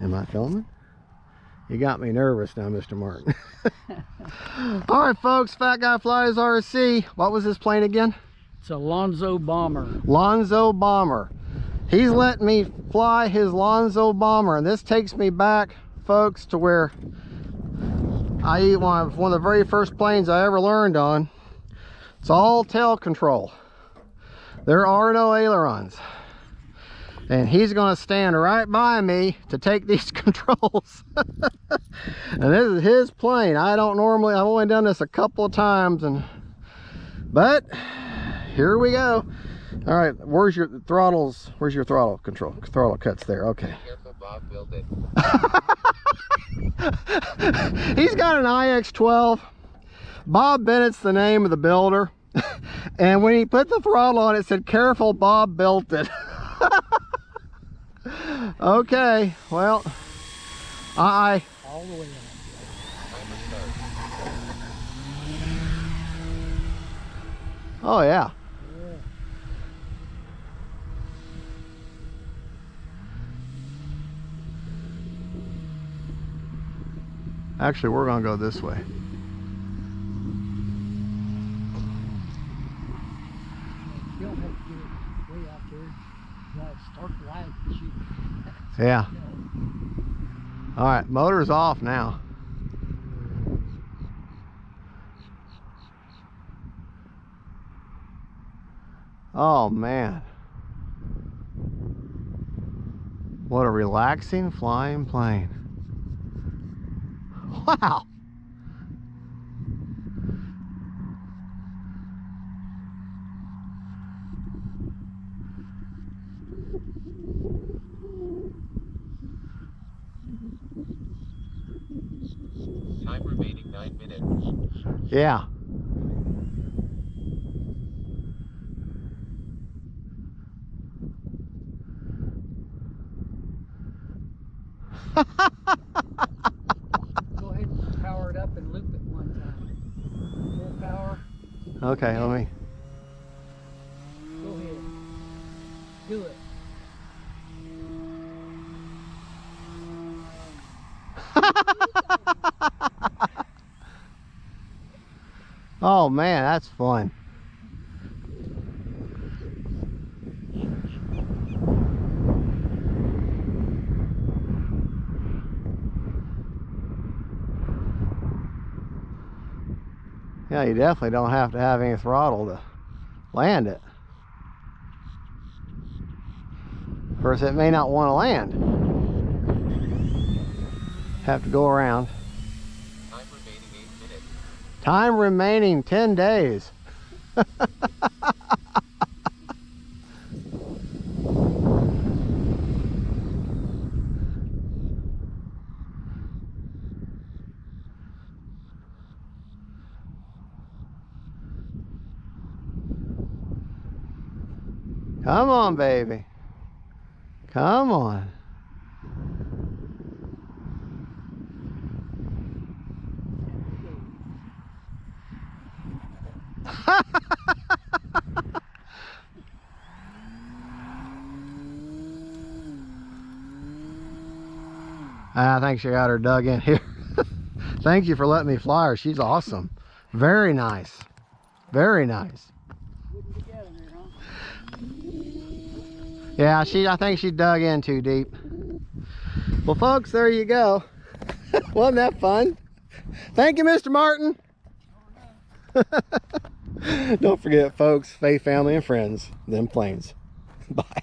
Am I filming? You got me nervous now, Mr. Martin. All right, folks, Fat Guy Flies RC. What was this plane again? It's a Lanzo Bomber. Lanzo Bomber. He's letting me fly his Lanzo Bomber, and this takes me back, folks, to where one of the very first planes I ever learned on. It's all tail control. There are no ailerons. And he's going to stand right by me to take these controls. And this is his plane. I've only done this a couple of times, but here we go. All right, where's your throttle control? Throttle cuts there, okay. Careful, Bob built it. He's got an IX-12. Bob Bennett's the name of the builder. And when he put the throttle on, it said, "Careful, Bob built it." Okay, well, all the way up. Oh yeah. Actually, we're gonna go this way. You don't have to get it way out there. You gotta start the light and shoot. Yeah. All right, motor's off now. Oh man. What a relaxing flying plane. Wow. Time remaining 9 minutes. Yeah. Go ahead and power it up and loop it one time. Full power. Okay, let me. Go ahead. Do it. Oh man, that's fun. Yeah, you definitely don't have to have any throttle to land it. Of course, it may not want to land. Have to go around. Time remaining 8 minutes. Time remaining 10 days. Come on, baby. Come on. I think she got her dug in here. Thank you for letting me fly her. She's awesome. Very nice. Very nice. Yeah, I think she dug in too deep. Well, folks, there you go. Wasn't that fun? Thank you, Mr. Martin. Don't forget, folks, faith, family, and friends, them planes. Bye.